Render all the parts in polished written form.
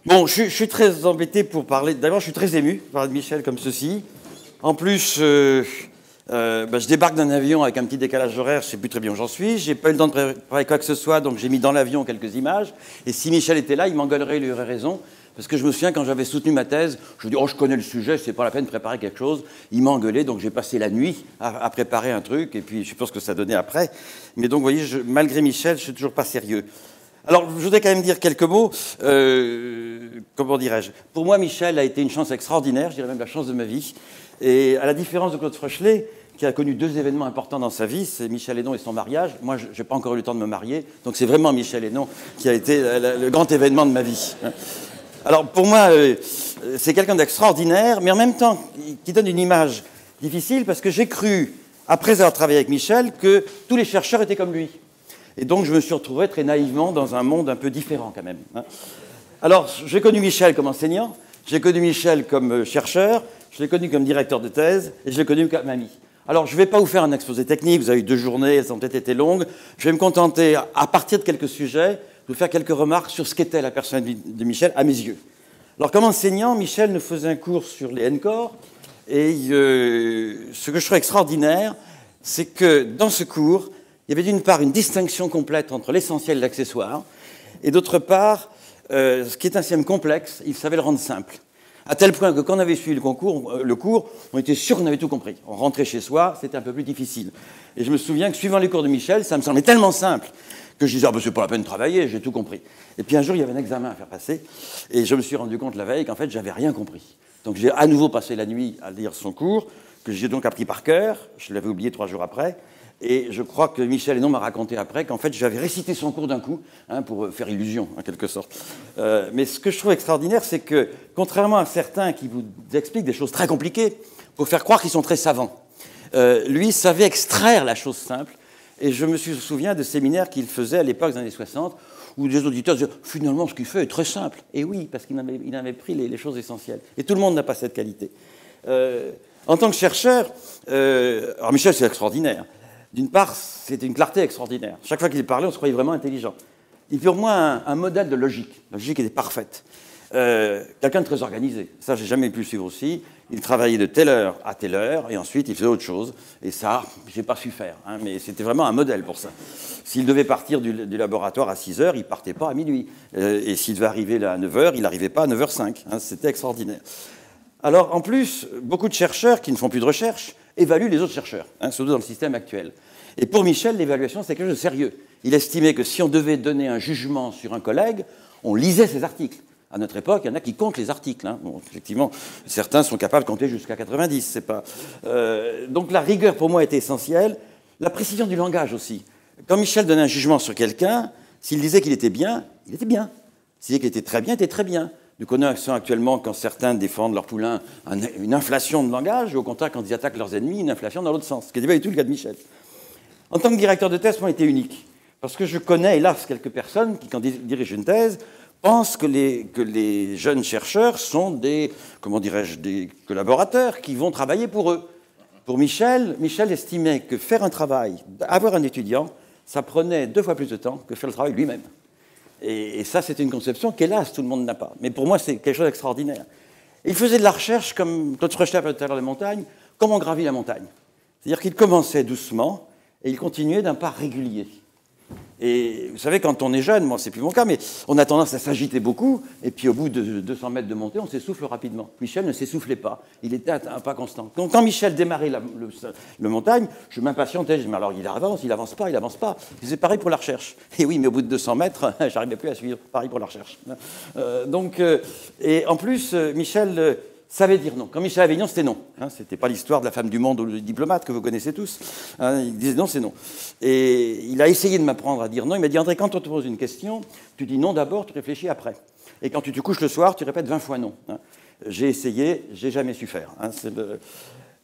Bon, je suis très embêté pour parler. D'abord, je suis très ému de parler de Michel comme ceci. En plus, je débarque d'un avion avec un petit décalage horaire, je ne sais plus très bien où j'en suis. J'ai pas eu le temps de préparer quoi que ce soit, donc j'ai mis dans l'avion quelques images. Et si Michel était là, il m'engueulerait, il aurait raison. Parce que je me souviens, quand j'avais soutenu ma thèse, je me dis, oh, je connais le sujet, c'est pas la peine de préparer quelque chose. Il m'a engueulé, donc j'ai passé la nuit à préparer un truc, et puis je pense que ça donnait après. Mais donc, vous voyez, malgré Michel, je suis toujours pas sérieux. Alors, je voudrais quand même dire quelques mots. Comment dirais-je? Pour moi, Michel a été une chance extraordinaire, je dirais même la chance de ma vie. Et à la différence de Claude Froeschlet, qui a connu deux événements importants dans sa vie, c'est Michel Hénon et son mariage. Moi, je n'ai pas encore eu le temps de me marier, donc c'est vraiment Michel Hénon qui a été le grand événement de ma vie. Alors, pour moi, c'est quelqu'un d'extraordinaire, mais en même temps, qui donne une image difficile, parce que j'ai cru, après avoir travaillé avec Michel, que tous les chercheurs étaient comme lui. Et donc, je me suis retrouvé très naïvement dans un monde un peu différent, quand même. Alors, j'ai connu Michel comme enseignant, j'ai connu Michel comme chercheur, je l'ai connu comme directeur de thèse, et je l'ai connu comme ami. Alors, je ne vais pas vous faire un exposé technique, vous avez eu 2 journées, elles ont peut-être été longues. Je vais me contenter, à partir de quelques sujets, de vous faire quelques remarques sur ce qu'était la personne de Michel, à mes yeux. Alors, comme enseignant, Michel nous faisait un cours sur les NCORps, et ce que je trouve extraordinaire, c'est que dans ce cours, il y avait d'une part une distinction complète entre l'essentiel et l'accessoire, et d'autre part, ce qui est un système complexe, il savait le rendre simple. À tel point que quand on avait suivi le cours, on était sûr qu'on avait tout compris. On rentrait chez soi, c'était un peu plus difficile. Et je me souviens que suivant les cours de Michel, ça me semblait tellement simple que je disais, c'est pas la peine de travailler, j'ai tout compris. Et puis un jour, il y avait un examen à faire passer, et je me suis rendu compte la veille qu'en fait, j'avais rien compris. Donc j'ai à nouveau passé la nuit à lire son cours, que j'ai donc appris par cœur, je l'avais oublié 3 jours après, et je crois que Michel Hénon m'a raconté après qu'en fait, j'avais récité son cours d'un coup, pour faire illusion, en quelque sorte. Mais ce que je trouve extraordinaire, c'est que, contrairement à certains qui vous expliquent des choses très compliquées, pour faire croire qu'ils sont très savants, lui savait extraire la chose simple. Et je me souviens de séminaires qu'il faisait à l'époque des années 60, où des auditeurs disaient « Finalement, ce qu'il fait est très simple. » Et oui, parce qu'il avait pris les choses essentielles. Et tout le monde n'a pas cette qualité. En tant que chercheur, alors Michel, c'est extraordinaire. D'une part, c'était une clarté extraordinaire. Chaque fois qu'il parlait, on se croyait vraiment intelligent. Il était pour moi un modèle de logique. La logique était parfaite. Quelqu'un de très organisé. Ça, j'ai jamais pu le suivre aussi. Il travaillait de telle heure à telle heure, et ensuite, il faisait autre chose. Et ça, j'ai pas su faire. Mais c'était vraiment un modèle pour ça. S'il devait partir du laboratoire à 6 heures, il partait pas à minuit. Et s'il devait arriver là à 9 heures, il n'arrivait pas à 9h05. C'était extraordinaire. Alors, en plus, beaucoup de chercheurs qui ne font plus de recherche évaluent les autres chercheurs, surtout dans le système actuel. Et pour Michel, l'évaluation, c'est quelque chose de sérieux. Il estimait que si on devait donner un jugement sur un collègue, on lisait ses articles. À notre époque, il y en a qui comptent les articles. Bon, effectivement, certains sont capables de compter jusqu'à 90. C'est pas... donc la rigueur, pour moi, était essentielle. La précision du langage aussi. Quand Michel donnait un jugement sur quelqu'un, s'il disait qu'il était bien, il était bien. S'il disait qu'il était très bien, il était très bien. Nous connaissons actuellement, quand certains défendent leur poulain, une inflation de langage, et au contraire, quand ils attaquent leurs ennemis, une inflation dans l'autre sens, ce qui n'était pas du tout le cas de Michel. En tant que directeur de thèse, moi, était unique. Parce que je connais, hélas, quelques personnes qui, quand ils dirigent une thèse, pensent que les jeunes chercheurs sont des collaborateurs qui vont travailler pour eux. Pour Michel estimait que faire un travail, avoir un étudiant, ça prenait 2 fois plus de temps que faire le travail lui-même. Et ça, c'est une conception qu'hélas, tout le monde n'a pas. Mais pour moi, c'est quelque chose d'extraordinaire. Il faisait de la recherche, comme Claude Froeschlet parlait tout à l'heure des montagnes, comme on gravit la montagne. C'est-à-dire qu'il commençait doucement et il continuait d'un pas régulier. Et vous savez, quand on est jeune, moi c'est plus mon cas, mais on a tendance à s'agiter beaucoup, et puis au bout de 200 mètres de montée, on s'essouffle rapidement. Michel ne s'essoufflait pas, il était à un pas constant. Donc quand Michel démarrait le montagne, je m'impatientais, je me disais, mais alors il avance pas. C'est pareil pour la recherche. Et oui, mais au bout de 200 mètres, j'arrivais plus à suivre, pareil pour la recherche. Et en plus, Michel savait dire non. Quand Michel avait dit non, c'était non. C'était pas l'histoire de la femme du monde ou le diplomate que vous connaissez tous. Il disait non, c'est non. Et il a essayé de m'apprendre à dire non. Il m'a dit, André, quand on te pose une question, tu dis non d'abord, tu réfléchis après. Et quand tu te couches le soir, tu répètes 20 fois non. J'ai essayé, j'ai jamais su faire.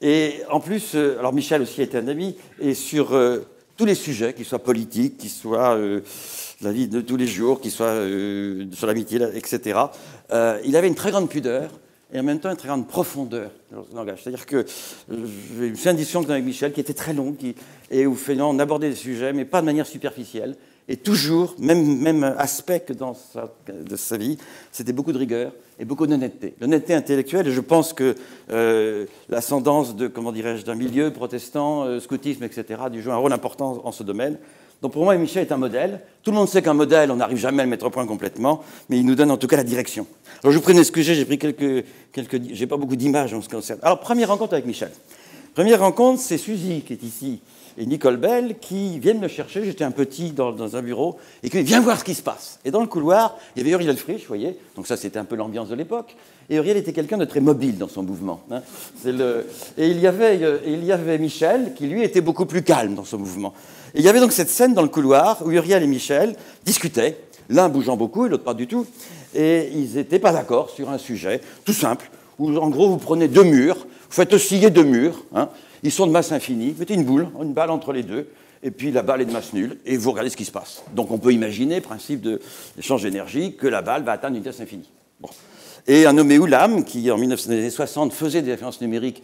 Et en plus, alors Michel aussi était un ami, et sur tous les sujets, qu'ils soient politiques, qu'ils soient la vie de tous les jours, qu'ils soient sur l'amitié, etc., il avait une très grande pudeur, et en même temps une très grande profondeur dans le langage. C'est-à-dire que j'ai eu une discussion avec Michel qui était très longue, et où on abordait des sujets, mais pas de manière superficielle. Et toujours, même aspect que de sa vie, c'était beaucoup de rigueur et beaucoup d'honnêteté. L'honnêteté intellectuelle, et je pense que l'ascendance de, comment dirais-je, d'un milieu protestant, scoutisme, etc., a dû jouer un rôle important en ce domaine. Donc pour moi, Michel est un modèle. Tout le monde sait qu'un modèle, on n'arrive jamais à le mettre au point complètement, mais il nous donne en tout cas la direction. Alors je vous prenais ce que j'ai pris j'ai pas beaucoup d'images en ce qui concerne. Alors première rencontre avec Michel. Première rencontre, c'est Suzy qui est ici et Nicole Bell qui viennent me chercher. J'étais un petit dans un bureau et qui dit viens voir ce qui se passe. Et dans le couloir, il y avait Uriel Frisch, vous voyez. Donc ça, c'était un peu l'ambiance de l'époque. Et Uriel était quelqu'un de très mobile dans son mouvement. Hein. Et il y avait Michel qui, lui, était beaucoup plus calme dans son mouvement. Et il y avait donc cette scène dans le couloir où Uriel et Michel discutaient, l'un bougeant beaucoup et l'autre pas du tout. Et ils n'étaient pas d'accord sur un sujet tout simple, où en gros vous prenez deux murs, vous faites osciller deux murs, hein, ils sont de masse infinie, vous mettez une balle entre les deux, et puis la balle est de masse nulle, et vous regardez ce qui se passe. Donc on peut imaginer, principe d'échange d'énergie, que la balle va atteindre une vitesse infinie. Bon. Et un nommé Ulam, qui en 1960 faisait des références numériques,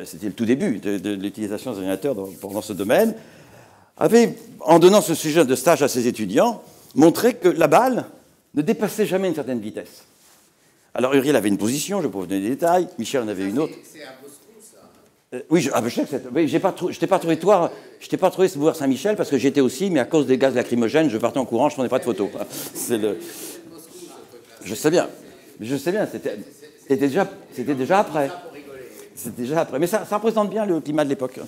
c'était le tout début de l'utilisation des ordinateurs dans ce domaine, avait, en donnant ce sujet de stage à ses étudiants, montré que la balle ne dépassait jamais une certaine vitesse. Alors Uriel avait une position, je peux vous donner des détails, Michel en avait une autre. C'est à Moscou, ça Oui, je sais que c'est... Oui, je t'ai pas trouvé ce boulevard Saint-Michel parce que j'étais aussi, mais à cause des gaz lacrymogènes, je partais en courant, je ne prenais pas de photos. Je sais bien. C'était déjà après. C'était déjà après. Mais ça représente bien le climat de l'époque.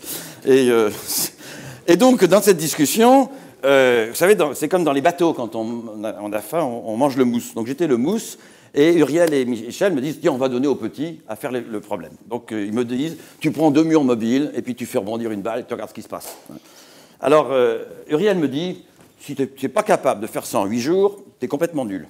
Et donc, dans cette discussion, vous savez, c'est comme dans les bateaux, quand on a faim, on mange le mousse. Donc j'étais le mousse, et Uriel et Michel me disent, tiens, on va donner au petit à faire le problème. Donc ils me disent, tu prends deux murs mobiles, et puis tu fais rebondir une balle, et tu regardes ce qui se passe. Alors Uriel me dit, si tu n'es pas capable de faire ça en 8 jours, tu es complètement nul.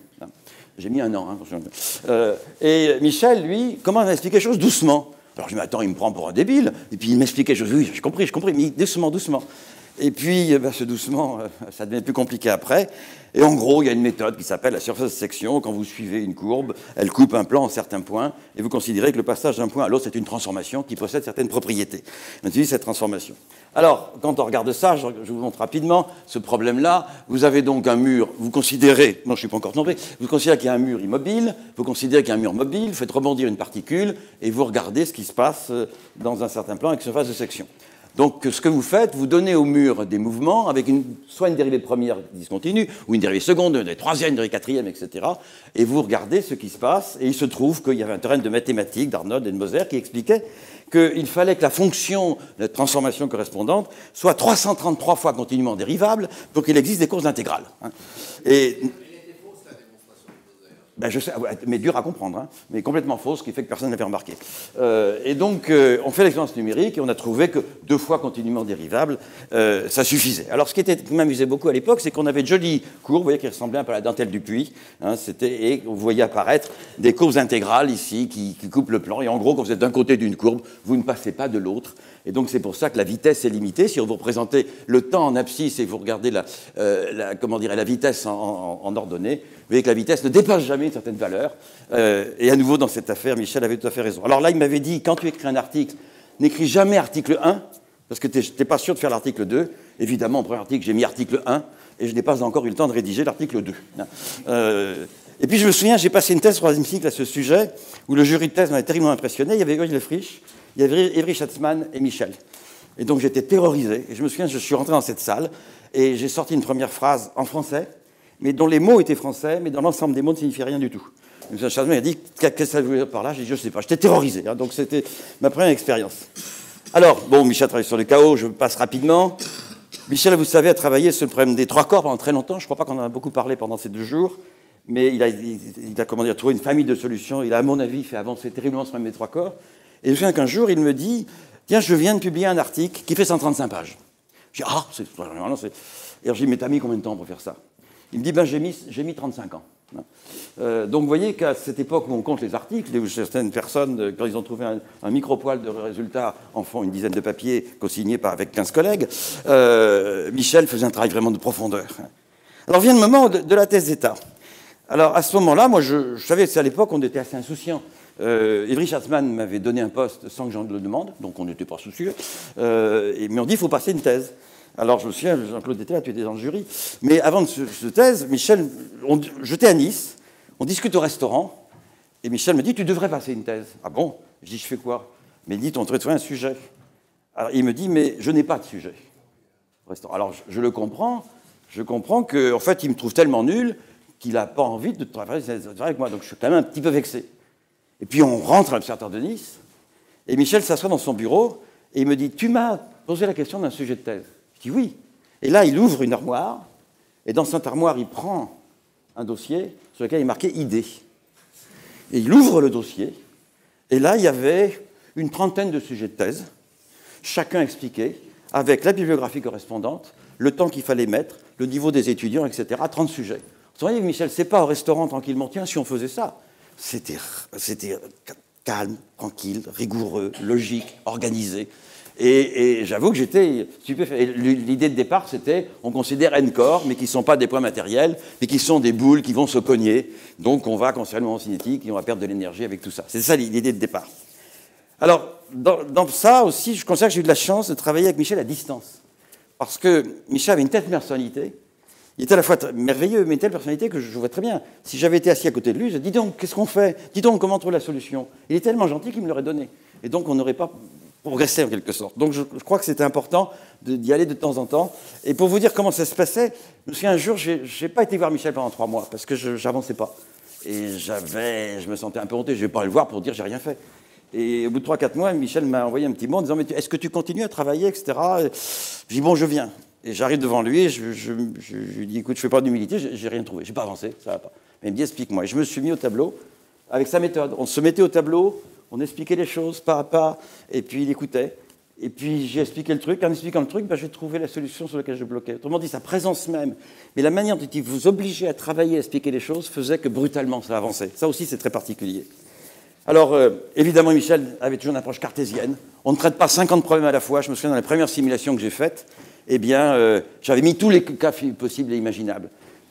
J'ai mis un an. Hein. Et Michel, lui, comment m'expliquer quelque chose doucement. Alors je me dis, attends, il me prend pour un débile. Et puis il m'expliquait, oui, j'ai compris, mais doucement. Et puis, ce doucement, ça devient plus compliqué après. Et en gros, il y a une méthode qui s'appelle la surface de section. Quand vous suivez une courbe, elle coupe un plan en certains points, et vous considérez que le passage d'un point à l'autre, c'est une transformation qui possède certaines propriétés. On utilise cette transformation. Alors, quand on regarde ça, je vous montre rapidement ce problème-là. Vous avez donc un mur, vous considérez, non, je ne suis pas encore tombé, vous considérez qu'il y a un mur immobile, vous considérez qu'il y a un mur mobile, vous faites rebondir une particule, et vous regardez ce qui se passe dans un certain plan avec surface de section. Donc, ce que vous faites, vous donnez au mur des mouvements avec soit une dérivée première discontinue, ou une dérivée seconde, une dérivée troisième, une dérivée quatrième, etc. Et vous regardez ce qui se passe, et il se trouve qu'il y avait un théorème de mathématiques d'Arnold et de Moser qui expliquait qu'il fallait que la fonction de transformation correspondante soit 333 fois continuellement dérivable pour qu'il existe des courbes intégrales. Et ben je sais, mais dur à comprendre, hein, mais complètement fausse, ce qui fait que personne ne l'avait remarqué. Et donc, on fait l'expérience numérique et on a trouvé que 2 fois continuellement dérivable, ça suffisait. Alors, ce qui m'amusait beaucoup à l'époque, c'est qu'on avait de jolies courbes, vous voyez, qui ressemblaient un peu à la dentelle du puits, hein, et vous voyez apparaître des courbes intégrales ici qui coupent le plan. Et en gros, quand vous êtes d'un côté d'une courbe, vous ne passez pas de l'autre. Et donc, c'est pour ça que la vitesse est limitée. Si vous représentez le temps en abscisse et vous regardez la vitesse en ordonnée, vous voyez que la vitesse ne dépasse jamais une certaine valeur. Et à nouveau, dans cette affaire, Michel avait tout à fait raison. Alors là, il m'avait dit, quand tu écris un article, n'écris jamais article 1, parce que tu n'es pas sûr de faire l'article 2. Évidemment, au premier article, j'ai mis article 1, et je n'ai pas encore eu le temps de rédiger l'article 2. Et puis, je me souviens, j'ai passé une thèse 3e cycle à ce sujet, où le jury de thèse m'avait terriblement impressionné. Il y avait Uriel Frisch, il y avait Ivry Schatzman et Michel. Et donc, j'étais terrorisé. Et je me souviens, je suis rentré dans cette salle, et j'ai sorti une première phrase en français, mais dont les mots étaient français, mais dans l'ensemble des mots ne signifiaient rien du tout. M. Schatzman a dit, qu'est-ce que ça veut dire par là? J'ai dit, je ne sais pas. J'étais terrorisé. Hein, donc, c'était ma première expérience. Alors, bon, Michel travaille sur le chaos, je passe rapidement. Michel, vous savez, a travaillé sur le problème des 3 corps pendant très longtemps. Je ne crois pas qu'on en a beaucoup parlé pendant ces 2 jours. Mais il a trouvé une famille de solutions. Il a, à mon avis, fait avancer terriblement ce problème des 3 corps. Et je me souviens qu'un jour, il me dit, tiens, je viens de publier un article qui fait 135 pages. Je dis, c'est... Et alors, je dis, mais t'as mis combien de temps pour faire ça? Il me dit, j'ai mis 35 ans. Donc, vous voyez qu'à cette époque où on compte les articles, où certaines personnes, quand ils ont trouvé un micro-poil de résultats, en font une dizaine de papiers co-signés avec 15 collègues, Michel faisait un travail vraiment de profondeur. Alors, vient le moment de la thèse d'État. Alors, à ce moment-là, moi, je savais, c'est à l'époque, on était assez insouciants. Ivry Schatzman m'avait donné un poste sans que j'en le demande, donc on n'était pas soucieux. Mais on dit, il faut passer une thèse. Alors, je me souviens, Jean-Claude était là, tu étais dans le jury. Mais avant de cette thèse, Michel, j'étais à Nice, on discute au restaurant, et Michel me dit, tu devrais passer une thèse. Ah bon? Je dis, je fais quoi? Mais il dit, on devrait trouver un sujet. Alors, il me dit, mais je n'ai pas de sujet. Alors, je le comprends. Je comprends qu'en fait, il me trouve tellement nul qu'il n'a pas envie de travailler avec moi. Donc, je suis quand même un petit peu vexé. Et puis, on rentre à l'Observatoire de Nice, et Michel s'assoit dans son bureau, et il me dit, tu m'as posé la question d'un sujet de thèse. Je dis, oui. Et là, il ouvre une armoire, et dans cette armoire, il prend un dossier sur lequel il est marqué « idée ». Et il ouvre le dossier, et là, il y avait une trentaine de sujets de thèse, chacun expliqué, avec la bibliographie correspondante, le temps qu'il fallait mettre, le niveau des étudiants, etc. 30 sujets. Vous voyez, Michel, c'est pas au restaurant tranquillement. Tiens, si on faisait ça, c'était calme, tranquille, rigoureux, logique, organisé. Et j'avoue que j'étais stupéfait. L'idée de départ, c'était, on considère N-corps, mais qui ne sont pas des points matériels, mais qui sont des boules qui vont se cogner. Donc on va construire le moment cinétique et on va perdre de l'énergie avec tout ça. C'est ça l'idée de départ. Alors, dans ça aussi, je considère que j'ai eu de la chance de travailler avec Michel à distance. Parce que Michel avait une telle personnalité, il était à la fois merveilleux, mais une telle personnalité que je vois très bien. Si j'avais été assis à côté de lui, je dis donc, qu'est-ce qu'on fait? Dis donc, comment on trouve la solution? Il est tellement gentil qu'il me l'aurait donné. Et donc, on n'aurait pas progressé en quelque sorte. Donc, je crois que c'était important d'y aller de temps en temps. Et pour vous dire comment ça se passait, je me souviens un jour, je n'ai pas été voir Michel pendant 3 mois, parce que je n'avançais pas. Et je me sentais un peu honteux, je ne vais pas le voir pour dire j'ai rien fait. Et au bout de 3-4 mois, Michel m'a envoyé un petit mot en disant « Est-ce que tu continues à travailler, etc. » Je dis « Bon, je viens. » Et j'arrive devant lui et je lui dis « Écoute, je ne fais pas d'humilité, j'ai rien trouvé, je n'ai pas avancé, ça va pas. » Mais il me dit « Explique-moi. » Et je me suis mis au tableau avec sa méthode. On se mettait au tableau, on expliquait les choses pas à pas, et puis il écoutait. Et puis j'ai expliqué le truc. En expliquant le truc, j'ai trouvé la solution sur laquelle je bloquais. Autrement dit, sa présence même, mais la manière dont il vous obligeait à travailler, à expliquer les choses, faisait que brutalement ça avançait. Ça aussi, c'est très particulier. Alors, évidemment, Michel avait toujours une approche cartésienne. On ne traite pas 50 problèmes à la fois. Je me souviens, dans les premières simulations que j'ai faites, eh bien, j'avais mis tous les cas possibles et imaginables.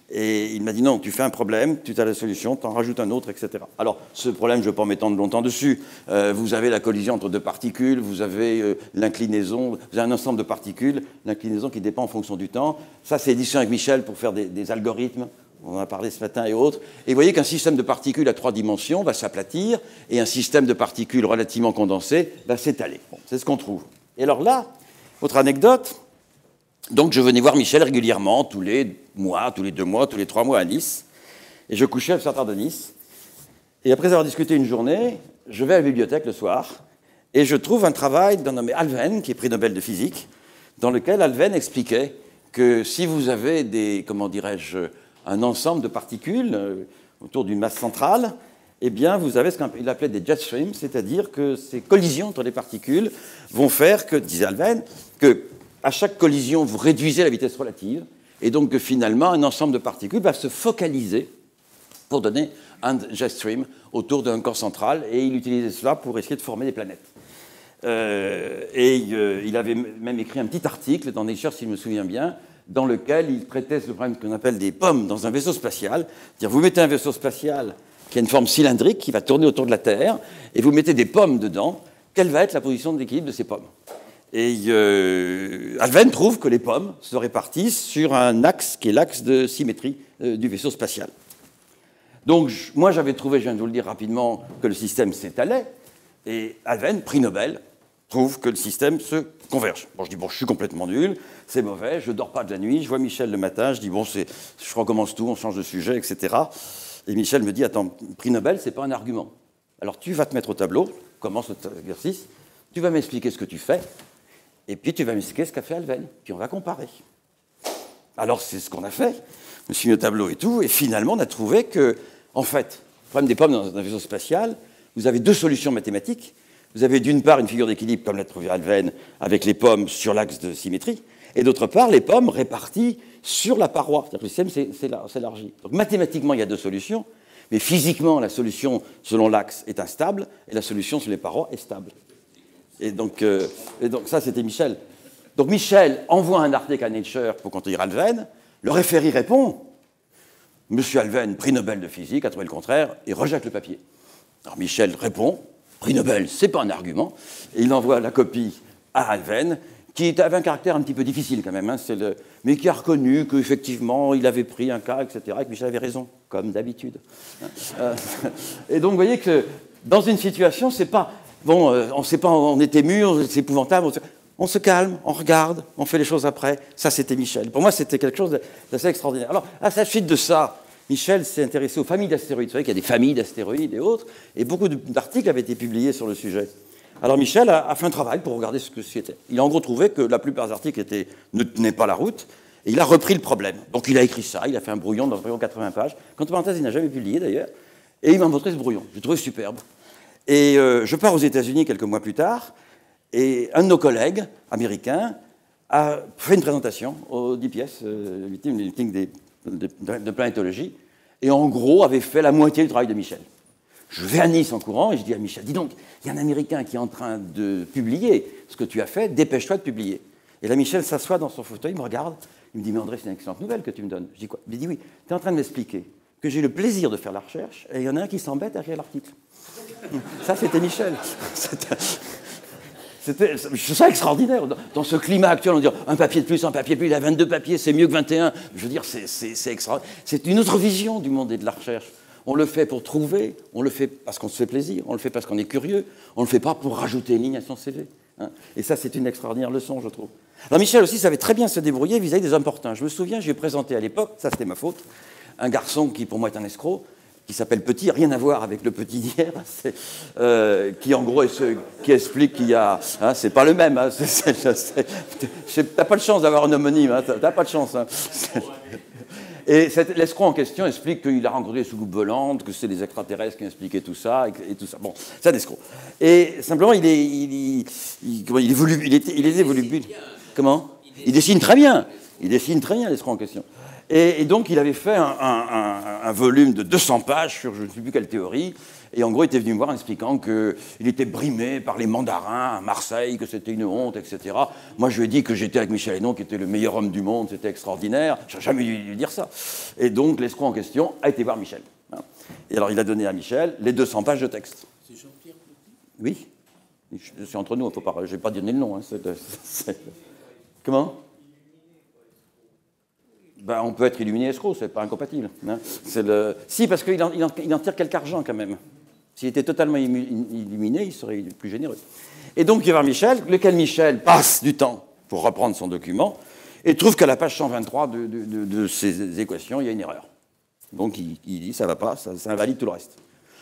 Et il m'a dit, non, tu fais un problème, tu as la solution, tu en rajoutes un autre, etc. Alors, ce problème, je ne vais pas m'étendre longtemps dessus. Vous avez la collision entre 2 particules, vous avez l'inclinaison, vous avez un ensemble de particules, l'inclinaison qui dépend en fonction du temps. Ça, c'est édition avec Michel pour faire des algorithmes. On en a parlé ce matin et autres. Et vous voyez qu'un système de particules à 3 dimensions va s'aplatir et un système de particules relativement condensées va s'étaler. Bon, c'est ce qu'on trouve. Et alors là, autre anecdote, donc je venais voir Michel régulièrement, tous les mois, tous les 2 mois, tous les 3 mois à Nice. Et je couchais à l'Observatoire de Nice. Et après avoir discuté une journée, je vais à la bibliothèque le soir et je trouve un travail d'un nommé Alven, qui est prix Nobel de physique, dans lequel Alven expliquait que si vous avez des, comment dirais-je, un ensemble de particules autour d'une masse centrale, eh bien, vous avez ce qu'il appelait des jet streams, c'est-à-dire que ces collisions entre les particules vont faire que, disait Alven, qu'à chaque collision, vous réduisez la vitesse relative, et donc que finalement, un ensemble de particules va se focaliser pour donner un jet stream autour d'un corps central, et il utilisait cela pour essayer de former des planètes. Il avait même écrit un petit article dans Nature, s'il me souvient bien, dans lequel il traitait ce problème qu'on appelle des pommes dans un vaisseau spatial. C'est-à-dire, vous mettez un vaisseau spatial qui a une forme cylindrique, qui va tourner autour de la Terre, et vous mettez des pommes dedans. Quelle va être la position de l'équilibre de ces pommes? Et Alven trouve que les pommes se répartissent sur un axe qui est l'axe de symétrie du vaisseau spatial. Donc, moi, j'avais trouvé, je viens de vous le dire rapidement, que le système s'étalait, et Alven, prix Nobel, trouve que le système se converge. Bon, je dis, bon, je suis complètement nul, c'est mauvais, je ne dors pas de la nuit, je vois Michel le matin, je dis, bon, je recommence tout, on change de sujet, etc. Et Michel me dit, attends, prix Nobel, ce n'est pas un argument. Alors, tu vas te mettre au tableau, commence l'exercice, tu vas m'expliquer ce que tu fais, et puis tu vas m'expliquer ce qu'a fait Alven, puis on va comparer. Alors, c'est ce qu'on a fait, je me suis mis au tableau et tout, et finalement, on a trouvé que, en fait, le problème des pommes dans un vaisseau spatial, vous avez 2 solutions mathématiques. Vous avez d'une part une figure d'équilibre, comme l'a trouvé Alven, avec les pommes sur l'axe de symétrie, et d'autre part, les pommes réparties sur la paroi. C'est-à-dire que le système s'élargit. Donc mathématiquement, il y a 2 solutions, mais physiquement, la solution selon l'axe est instable, et la solution sur les parois est stable. Et donc ça, c'était Michel. Donc Michel envoie un article à Nature pour contredire Alven, le référé répond, Monsieur Alven, prix Nobel de physique, a trouvé le contraire, et rejette le papier. Alors Michel répond, prix Nobel, c'est pas un argument, et il envoie la copie à Alven, qui avait un caractère un petit peu difficile quand même, hein, mais qui a reconnu qu'effectivement, il avait pris un cas, etc., et que Michel avait raison, comme d'habitude. Et donc, vous voyez que dans une situation, c'est pas... Bon, on sait pas, on est ému, c'est épouvantable, on se calme, on regarde, on fait les choses après. Ça, c'était Michel. Pour moi, c'était quelque chose d'assez extraordinaire. Alors, à la suite de ça, Michel s'est intéressé aux familles d'astéroïdes. Vous savez qu'il y a des familles d'astéroïdes et autres, et beaucoup d'articles avaient été publiés sur le sujet. Alors Michel a fait un travail pour regarder ce que c'était. Il a en gros trouvé que la plupart des articles ne tenaient pas la route, et il a repris le problème. Donc il a écrit ça, il a fait un brouillon d'environ 80 pages, qu'entre parenthèses, il n'a jamais publié d'ailleurs, et il m'a montré ce brouillon. J'ai trouvé superbe. Et je pars aux États-Unis quelques mois plus tard, et un de nos collègues américains a fait une présentation au DPS, le meeting de planétologie, et en gros avait fait la moitié du travail de Michel. Je vais à Nice en courant et je dis à Michel, dis donc, il y a un Américain qui est en train de publier ce que tu as fait, dépêche-toi de publier. Et là, Michel s'assoit dans son fauteuil, il me regarde, il me dit, mais André, c'est une excellente nouvelle que tu me donnes. Je dis quoi? Il me dit, oui, tu es en train de m'expliquer que j'ai le plaisir de faire la recherche et il y en a un qui s'embête à écrire l'article. Ça, c'était Michel. Je trouve ça extraordinaire. Dans ce climat actuel, on dit un papier de plus, il a 22 papiers, c'est mieux que 21. Je veux dire, c'est extraordinaire. C'est une autre vision du monde et de la recherche. On le fait pour trouver, on le fait parce qu'on se fait plaisir, on le fait parce qu'on est curieux, on ne le fait pas pour rajouter une ligne à son CV. Hein. Et ça, c'est une extraordinaire leçon, je trouve. Alors Michel aussi savait très bien se débrouiller vis-à-vis des importuns. Je me souviens, je lui ai présenté à l'époque, ça c'était ma faute, un garçon qui pour moi est un escroc, qui s'appelle Petit, rien à voir avec le Petit d'hier, qui en gros qui explique qu'il y a... Hein, c'est pas le même, hein, t'as pas de chance d'avoir un homonyme, hein, t'as pas de chance. Hein. Et l'escroc en question explique qu'il a rencontré des soucoupes volantes, que c'est des extraterrestres qui ont expliqué tout ça, et tout ça. Bon, c'est un escroc. Et simplement, il est volubile. Comment? Il dessine très bien. Il dessine très bien, l'escroc en question. Et donc, il avait fait un volume de 200 pages sur je ne sais plus quelle théorie. Et en gros, il était venu me voir en expliquant qu'il était brimé par les mandarins à Marseille, que c'était une honte, etc. Moi, je lui ai dit que j'étais avec Michel Hénon, qui était le meilleur homme du monde, c'était extraordinaire. Je n'ai jamais dû lui dire ça. Et donc, l'escroc en question a été voir Michel. Et alors, il a donné à Michel les 200 pages de texte. C'est Jean-Pierre Petit? Oui. C'est entre nous, je ne vais pas donner le nom. Hein. Comment? Ben, on peut être illuminé escroc, c'est pas incompatible. Hein. Si, parce qu'il en tire quelque argent quand même. S'il était totalement illuminé, il serait plus généreux. Et donc, il va voir Michel, lequel Michel passe du temps pour reprendre son document, et trouve qu'à la page 123 de ces équations, il y a une erreur. Donc, il dit, ça ne va pas, ça invalide tout le reste.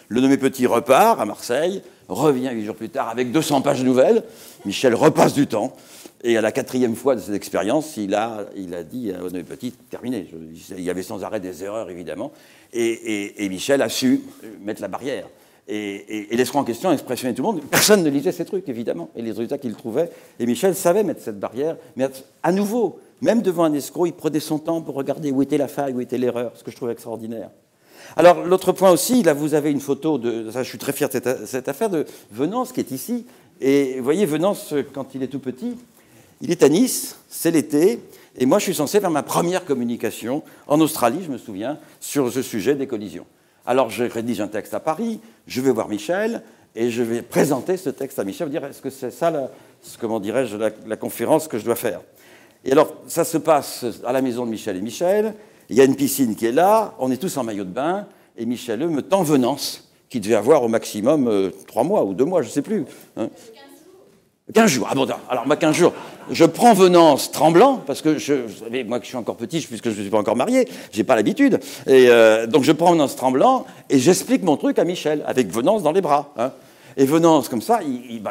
Le nommé Petit repart à Marseille, revient 8 jours plus tard avec 200 pages nouvelles. Michel repasse du temps. Et à la 4e fois de cette expérience, il a dit au nommé Petit, terminé. Il y avait sans arrêt des erreurs, évidemment. Et Michel a su mettre la barrière. Et l'escroc en question a impressionné tout le monde. Personne ne lisait ces trucs, évidemment. Et les résultats qu'il trouvait. Et Michel savait mettre cette barrière. Mais à nouveau, même devant un escroc, il prenait son temps pour regarder où était la faille, où était l'erreur. Ce que je trouvais extraordinaire. Alors, l'autre point aussi, là, vous avez une photo de... Ça, je suis très fier de cette affaire de Venance, qui est ici. Et vous voyez, Venance, quand il est tout petit, il est à Nice, c'est l'été, et moi, je suis censé faire ma première communication en Australie, je me souviens, sur ce sujet des collisions. Alors, je rédige un texte à Paris, je vais voir Michel, et je vais présenter ce texte à Michel, dire, est-ce que c'est ça, comment dirais-je, la conférence que je dois faire? Et alors, ça se passe à la maison de Michel et Michel, il y a une piscine qui est là, on est tous en maillot de bain, et Michel, me tend Venance, qui devait avoir au maximum 3 mois ou 2 mois, je ne sais plus. Hein. 15 jours. Ah bon, alors moi 15 jours. Je prends Venance tremblant, parce que vous savez, moi que je suis encore petit, puisque je ne suis pas encore marié, j'ai pas l'habitude. Et donc je prends Venance tremblant, et j'explique mon truc à Michel, avec Venance dans les bras. Hein. Et Venance, comme ça, il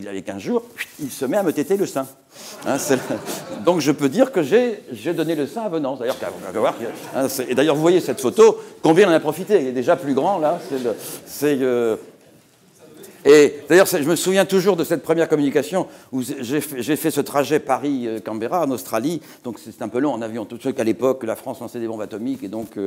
avait 15 jours, il se met à me téter le sein. Hein, donc je peux dire que j'ai donné le sein à Venance. D'ailleurs, et d'ailleurs, vous voyez cette photo, combien on en a profité. Il est déjà plus grand, là. Et d'ailleurs, je me souviens toujours de cette première communication où j'ai fait ce trajet Paris-Canberra en Australie. Donc c'est un peu long en avion. Tout ce qu'à l'époque, la France lançait des bombes atomiques et donc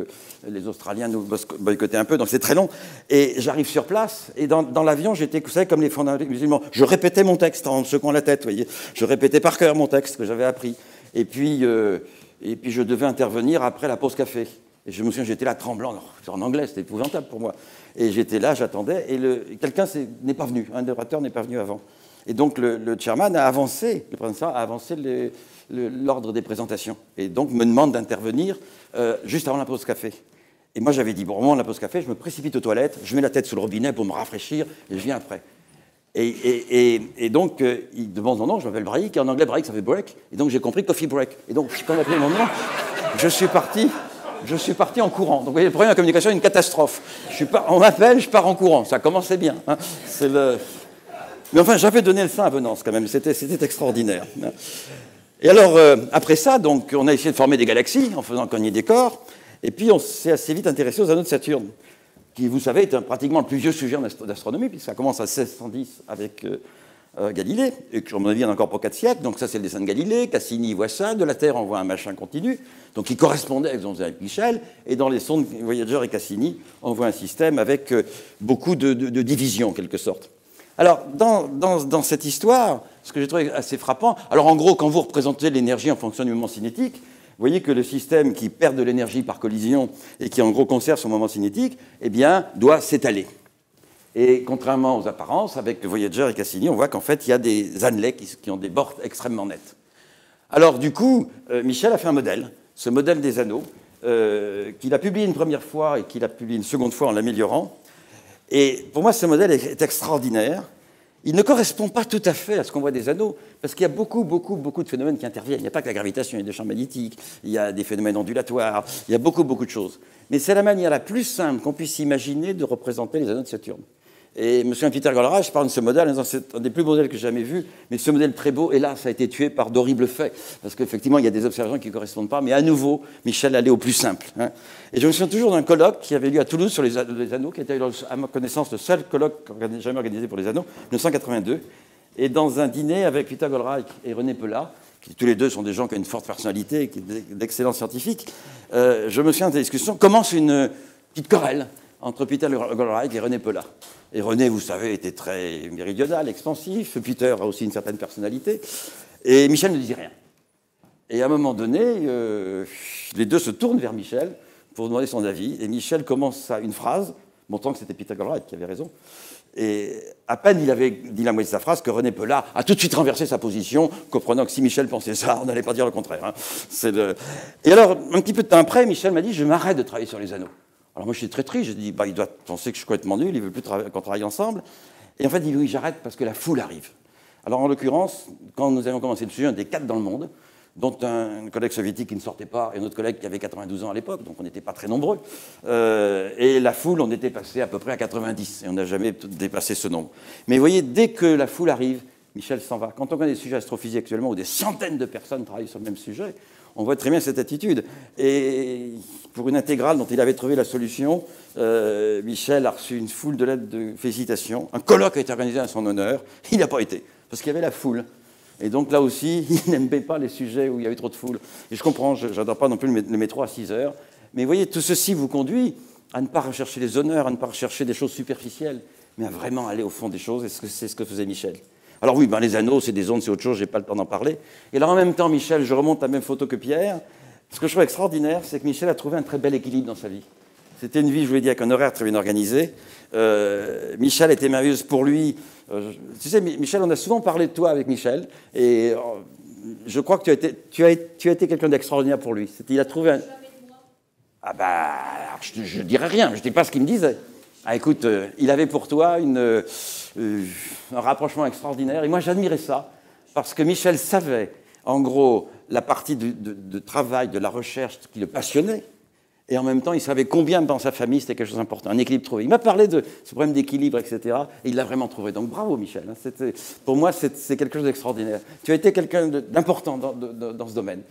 les Australiens nous boycottaient un peu. Donc c'est très long. Et j'arrive sur place et dans l'avion, j'étais, vous savez, comme les fondamentaux musulmans. Je répétais mon texte en secouant la tête, vous voyez. Je répétais par cœur mon texte que j'avais appris. Et puis je devais intervenir après la pause café. Et je me souviens, j'étais là tremblant, en anglais, c'était épouvantable pour moi. Et j'étais là, j'attendais, et quelqu'un n'est pas venu, un des orateurs n'est pas venu avant. Et donc le chairman a avancé, le président a avancé l'ordre des présentations. Et donc me demande d'intervenir juste avant la pause café. Et moi j'avais dit, bon, au moment de la pause café, je me précipite aux toilettes, je mets la tête sous le robinet pour me rafraîchir, et je viens après. Et donc, il demande mon nom, je m'appelle Brahic, et en anglais, Brahic, ça fait break, et donc j'ai compris coffee break. Et donc, quand on a appelé mon nom, je suis parti en courant. Donc, vous voyez, le problème de la communication est une catastrophe. On m'appelle, je pars en courant. Ça commençait bien. Hein. Mais enfin, j'avais donné le sein à Venance, quand même. C'était extraordinaire. Et alors, après ça, donc, on a essayé de former des galaxies en faisant cogner des corps, et puis on s'est assez vite intéressé aux anneaux de Saturne, qui, vous savez, est pratiquement le plus vieux sujet d'astronomie, puisque ça commence à 1610 avec Galilée, et que, à mon avis, il y en a encore pour 4 siècles. Donc ça, c'est le dessin de Galilée. Cassini voit ça. De la Terre, on voit un machin continu, donc qui correspondait avec ce qu'on faisait avec Michel. Et dans les sondes Voyager et Cassini, on voit un système avec beaucoup de divisions, en quelque sorte. Alors, dans cette histoire, ce que j'ai trouvé assez frappant, alors en gros, quand vous représentez l'énergie en fonction du moment cinétique, vous voyez que le système qui perd de l'énergie par collision et qui, en gros, conserve son moment cinétique, eh bien, doit s'étaler. Et contrairement aux apparences, avec Voyager et Cassini, on voit qu'en fait, il y a des annelets qui ont des bords extrêmement nets. Alors, du coup, Michel a fait un modèle, ce modèle des anneaux, qu'il a publié une première fois et qu'il a publié une seconde fois en l'améliorant. Et pour moi, ce modèle est extraordinaire. Il ne correspond pas tout à fait à ce qu'on voit des anneaux, parce qu'il y a beaucoup de phénomènes qui interviennent. Il n'y a pas que la gravitation, il y a des champs magnétiques, il y a des phénomènes ondulatoires, il y a beaucoup de choses. Mais c'est la manière la plus simple qu'on puisse imaginer de représenter les anneaux de Saturne. Et M. Peter Goldreich parle de ce modèle en disant c'est un des plus beaux modèles que j'ai jamais vu, mais ce modèle très beau, et là, ça a été tué par d'horribles faits, parce qu'effectivement, il y a des observations qui ne correspondent pas, mais à nouveau, Michel allait au plus simple. Hein. Et je me souviens toujours d'un colloque qui avait lieu à Toulouse sur les anneaux, qui était, à ma connaissance, le seul colloque jamais organisé pour les anneaux, 1982, et dans un dîner avec Peter Goldreich et René Pelat, qui tous les deux sont des gens qui ont une forte personnalité, d'excellents scientifiques, je me souviens de la discussion, commence une petite querelle entre Peter Goldreich et René Pelat. Et René, vous savez, était très méridional, expansif. Peter a aussi une certaine personnalité. Et Michel ne disait rien. Et à un moment donné, les deux se tournent vers Michel pour demander son avis. Et Michel commence une phrase, montrant que c'était Peter Goldreich qui avait raison. Et à peine il avait dit la moitié de sa phrase que René Pelat a tout de suite renversé sa position, comprenant que si Michel pensait ça, on n'allait pas dire le contraire. Hein. Et alors, un petit peu de temps après, Michel m'a dit « Je m'arrête de travailler sur les anneaux ». Alors moi, je suis très triste. J'ai dit, il doit penser que je suis complètement nul, il ne veut plus qu'on travaille ensemble. Et en fait, il dit, oui, j'arrête parce que la foule arrive. Alors en l'occurrence, quand nous avions commencé le sujet, on était 4 dans le monde, dont un collègue soviétique qui ne sortait pas et un autre collègue qui avait 92 ans à l'époque, donc on n'était pas très nombreux. Et la foule, on était passé à peu près à 90, et on n'a jamais dépassé ce nombre. Mais vous voyez, dès que la foule arrive, Michel s'en va. Quand on connaît des sujets astrophysiques actuellement où des centaines de personnes travaillent sur le même sujet, on voit très bien cette attitude. Et pour une intégrale dont il avait trouvé la solution, Michel a reçu une foule de lettres de félicitations. Un colloque a été organisé à son honneur. Il n'a pas été, parce qu'il y avait la foule. Et donc là aussi, il n'aimait pas les sujets où il y avait trop de foule. Et je comprends, je n'adore pas non plus le métro à 6 heures. Mais vous voyez, tout ceci vous conduit à ne pas rechercher les honneurs, à ne pas rechercher des choses superficielles, mais à vraiment aller au fond des choses. Et c'est ce que faisait Michel. Alors oui, les anneaux, c'est des ondes, c'est autre chose, je n'ai pas le temps d'en parler. Et alors en même temps, Michel, je remonte à la même photo que Pierre. Ce que je trouve extraordinaire, c'est que Michel a trouvé un très bel équilibre dans sa vie. C'était une vie, je vous l'ai dit, avec un horaire très bien organisé. Michel était merveilleuse pour lui. Tu sais, Michel, on a souvent parlé de toi avec Michel. Et je crois que tu as été quelqu'un d'extraordinaire pour lui. Il a trouvé un... Ah je ne dirais rien, je ne dis pas ce qu'il me disait. Ah écoute, il avait pour toi un rapprochement extraordinaire. Et moi, j'admirais ça, parce que Michel savait, en gros, la partie de travail, de la recherche qui le passionnait. Et en même temps, il savait combien dans sa famille c'était quelque chose d'important, un équilibre trouvé. Il m'a parlé de ce problème d'équilibre, etc. Et il l'a vraiment trouvé. Donc bravo, Michel. Pour moi, c'est quelque chose d'extraordinaire. Tu as été quelqu'un d'important dans ce domaine.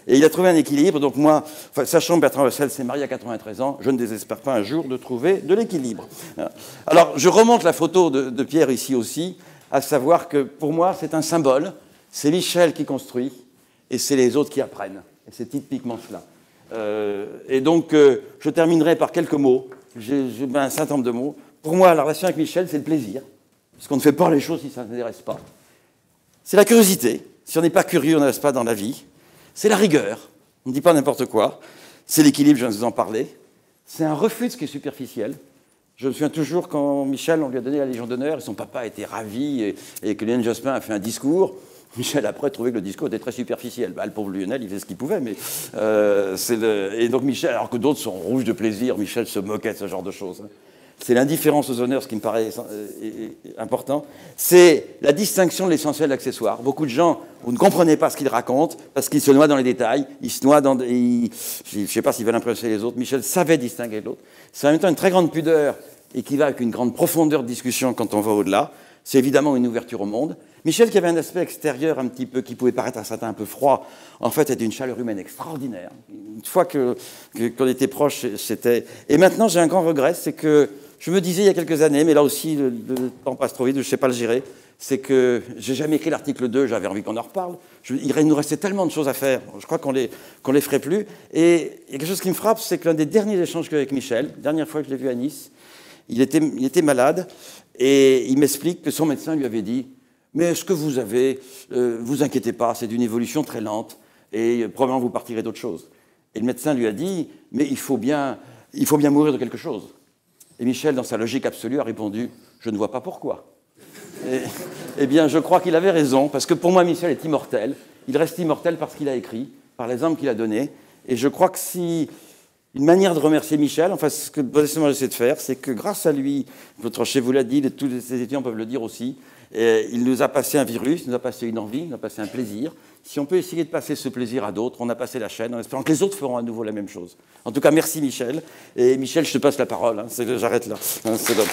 Et il a trouvé un équilibre. Donc moi, sachant que Bertrand Russell s'est marié à 93 ans, je ne désespère pas un jour de trouver de l'équilibre. Alors, je remonte la photo de Pierre ici aussi, à savoir que pour moi, c'est un symbole. C'est Michel qui construit et c'est les autres qui apprennent. Et c'est typiquement cela. Et donc, je terminerai par quelques mots. J'ai un certain nombre de mots. Pour moi, la relation avec Michel, c'est le plaisir. Parce qu'on ne fait pas les choses si ça ne s'intéresse pas. C'est la curiosité. Si on n'est pas curieux, on ne reste pas dans la vie. C'est la rigueur. On ne dit pas n'importe quoi. C'est l'équilibre, je viens de vous en parler. C'est un refus de ce qui est superficiel. Je me souviens toujours quand Michel, on lui a donné la Légion d'honneur, et son papa était ravi, et que Lionel Jospin a fait un discours. Michel, après, trouvait que le discours était très superficiel. Bah, le pauvre Lionel, il faisait ce qu'il pouvait, mais Et donc Michel, alors que d'autres sont rouges de plaisir, Michel se moquait de ce genre de choses. C'est l'indifférence aux honneurs, ce qui me paraît important. C'est la distinction de l'essentiel de l'accessoire. Beaucoup de gens, vous ne comprenez pas ce qu'ils racontent, parce qu'ils se noient dans les détails, ils se noient dans... je ne sais pas s'ils veulent impressionner les autres. Michel savait distinguer l'autre. C'est en même temps une très grande pudeur, et qui va avec une grande profondeur de discussion quand on va au-delà. C'est évidemment une ouverture au monde. Michel, qui avait un aspect extérieur un petit peu, qui pouvait paraître à certains un peu froid, en fait, était une chaleur humaine extraordinaire. Une fois qu'on était proches, c'était... Et maintenant, j'ai un grand regret, c'est que je me disais il y a quelques années, mais là aussi, le temps passe trop vite, je ne sais pas le gérer, c'est que j'ai jamais écrit l'article 2, j'avais envie qu'on en reparle. Il nous restait tellement de choses à faire, je crois qu'on les ferait plus. Et quelque chose qui me frappe, c'est que l'un des derniers échanges que j'ai avec Michel, la dernière fois que je l'ai vu à Nice, il était malade, et il m'explique que son médecin lui avait dit « Mais ce que vous avez, vous inquiétez pas, c'est d'une évolution très lente, et probablement vous partirez d'autre chose. » Et le médecin lui a dit « Mais il faut bien mourir de quelque chose. » Et Michel, dans sa logique absolue, a répondu « Je ne vois pas pourquoi. » Eh bien, je crois qu'il avait raison, parce que pour moi, Michel est immortel. Il reste immortel par ce qu'il a écrit, par l'exemple qu'il a donné. Et je crois que si... Une manière de remercier Michel, enfin, ce que modestement j'essaie de faire, c'est que grâce à lui, votre chef vous l'a dit, tous ces étudiants peuvent le dire aussi, il nous a passé un virus, il nous a passé une envie, il nous a passé un plaisir. Si on peut essayer de passer ce plaisir à d'autres, on a passé la chaîne en espérant que les autres feront à nouveau la même chose. En tout cas, merci Michel. Et Michel, je te passe la parole. Hein, j'arrête là. Hein, c'est bon.